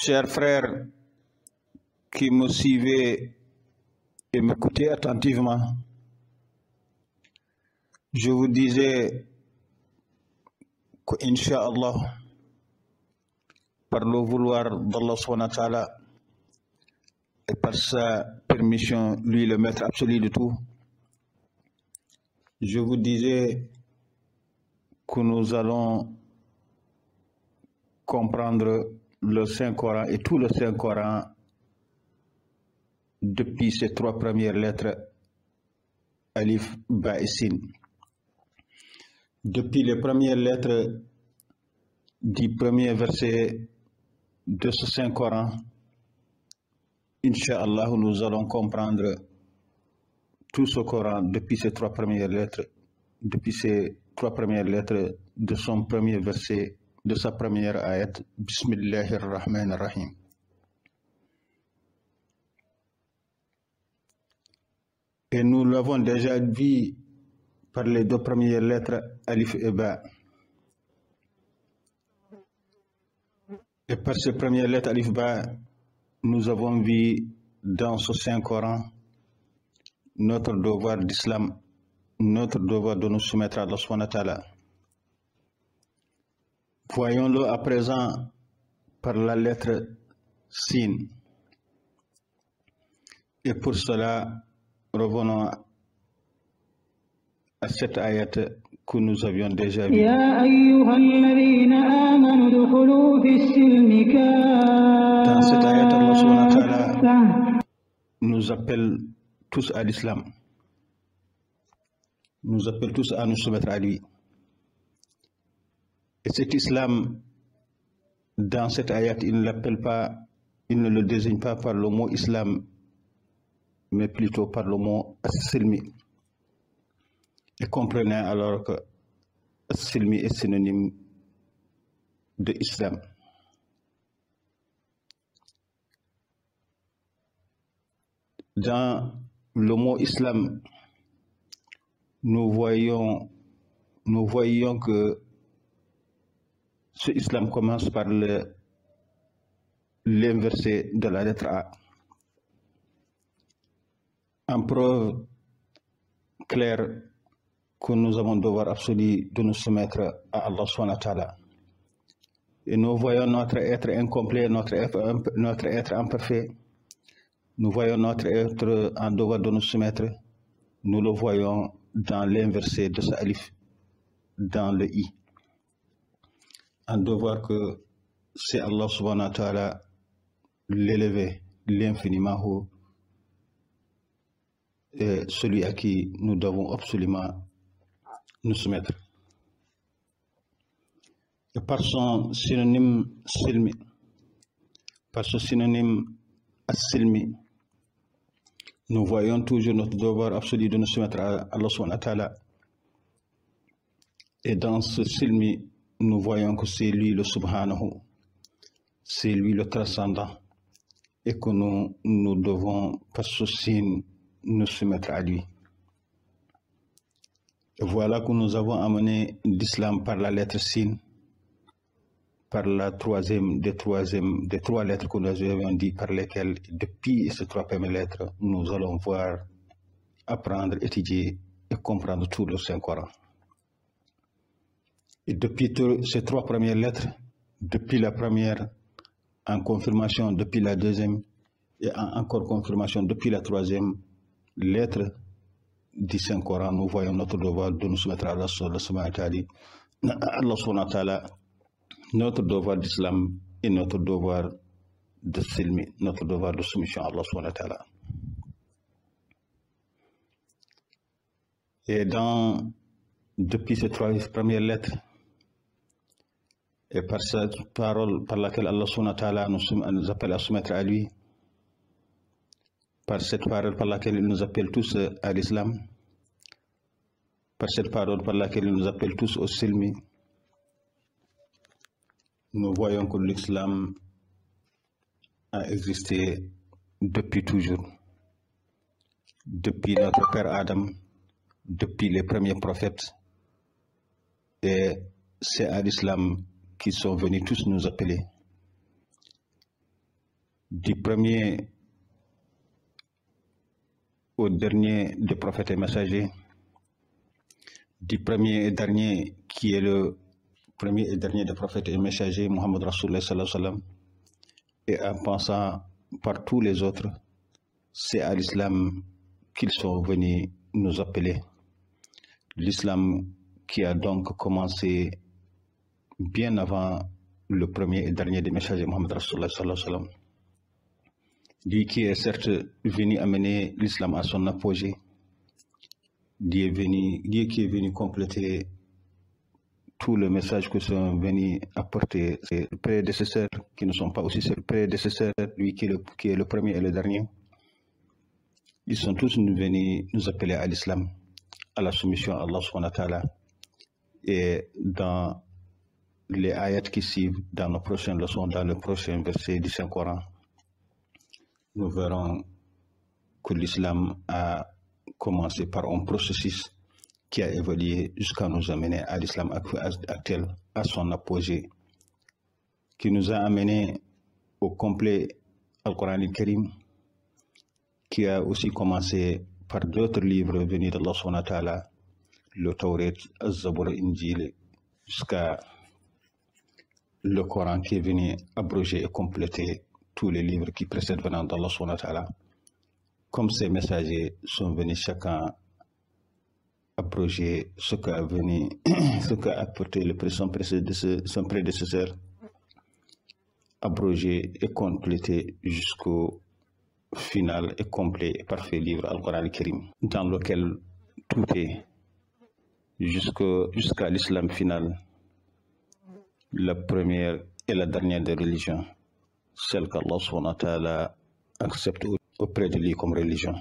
Chers frères qui me suivez et m'écoutez attentivement, je vous disais que, Inch'Allah, par le vouloir d'Allah subhanahu wa ta'ala et par sa permission, lui le maître absolu de tout, je vous disais que nous allons comprendre le Saint-Coran et tout le Saint-Coran depuis ces trois premières lettres Alif, Ba et Sin. Depuis les premières lettres du premier verset de ce Saint-Coran, Inch'Allah, nous allons comprendre tout ce Coran depuis ces trois premières lettres, de son premier verset, de sa première ayat, Bismillahir Rahmanir Rahim. Et nous l'avons déjà vu par les deux premières lettres, Alif et Ba. Et par ces premières lettres, Alif, Ba, nous avons vu dans ce Saint-Coran notre devoir d'islam, notre devoir de nous soumettre à Allah subhanahu wa ta'ala. Voyons-le à présent par la lettre Sin. Et pour cela, revenons à cette ayat que nous avions déjà vue. Dans cette ayat, Allah subhanahu wa ta'ala nous appelle tous à l'islam, nous appelle tous à nous soumettre à lui. Et cet islam, dans cette ayat, il ne l'appelle pas, il ne le désigne pas par le mot islam, mais plutôt par le mot as-silmi. Et comprenez alors que as-silmi est synonyme de islam. Dans le mot islam, nous voyons que ce islam commence par l'inversé de la lettre A. En preuve claire que nous avons le devoir absolu de nous soumettre à Allah subhanahu wa ta'ala. Et nous voyons notre être incomplet, notre être imparfait. Nous voyons notre être en devoir de nous soumettre. Nous le voyons dans l'inversé de ce alif, dans le i. Un devoir que c'est Allah subhanahu wa ta'ala, l'élevé, l'infiniment haut, et celui à qui nous devons absolument nous soumettre. Et par son synonyme silmi, par ce synonyme as-silmi, nous voyons toujours notre devoir absolu de nous soumettre à Allah subhanahu wa ta'ala. Et dans ce silmi, nous voyons que c'est lui le subhanahu, c'est lui le transcendant, et que nous devons, par ce signe, nous soumettre à lui. Et voilà que nous avons amené l'islam par la lettre Sin, par la troisième des trois lettres que nous avons dit, par lesquelles, depuis ces trois premières lettres, nous allons voir, apprendre, étudier et comprendre tout le Saint-Coran. Et depuis ces trois premières lettres, depuis la première, en confirmation depuis la deuxième, et en encore confirmation depuis la troisième lettre du Saint-Coran, nous voyons notre devoir de nous soumettre à Allah subhanahu wa ta'ala, notre devoir d'islam et notre devoir de silmi, notre devoir de soumission à Allah subhanahu wa ta'ala. Et depuis ces trois premières lettres, et par cette parole par laquelle Allah subhanahu wa ta'ala nous appelle à soumettre à lui, par cette parole par laquelle il nous appelle tous à l'islam, par cette parole par laquelle il nous appelle tous au silmi, nous voyons que l'islam a existé depuis toujours, depuis notre père Adam, depuis les premiers prophètes, et c'est à l'islam qui sont venus tous nous appeler. du premier au dernier des prophètes et messagers, du premier et dernier qui est le premier et dernier des prophètes et messagers, Muhammad Rasulullah sallallahu alayhi wa sallam, et en passant par tous les autres, c'est à l'islam qu'ils sont venus nous appeler. L'islam qui a donc commencé bien avant le premier et dernier des messagers, Muhammad Rasulullah sallallahu alayhi wa sallam. Lui qui est certes venu amener l'islam à son apogée, Dieu qui est venu compléter tout le message que sont venus apporter ses prédécesseurs, qui ne sont pas aussi ses prédécesseurs, lui qui est le premier et le dernier. Ils sont tous venus nous appeler à l'islam, à la soumission à Allah subhanahu wa ta'ala. Et dans les ayats qui suivent, dans nos prochaines leçons, dans le prochain verset du Saint-Coran, nous verrons que l'islam a commencé par un processus qui a évolué jusqu'à nous amener à l'islam actuel, à son apogée, qui nous a amené au complet Al-Qur'an al-Karim, qui a aussi commencé par d'autres livres venus d'Allah subhanahu wa ta'ala, le Tawrat, Al-Zabur, l'Injil, jusqu'à le Coran qui est venu abroger et compléter tous les livres qui précèdent venant d'Allah subhanahu wa ta'ala. Comme ces messagers sont venus chacun abroger ce qu'a apporté son prédécesseur, abroger et compléter jusqu'au final et complet et parfait livre Al-Qur'an al-Karim, dans lequel tout est, jusqu'à l'islam final, la première et la dernière des religions, celle qu'Allah subhanahu wa ta'ala accepte auprès de lui comme religion.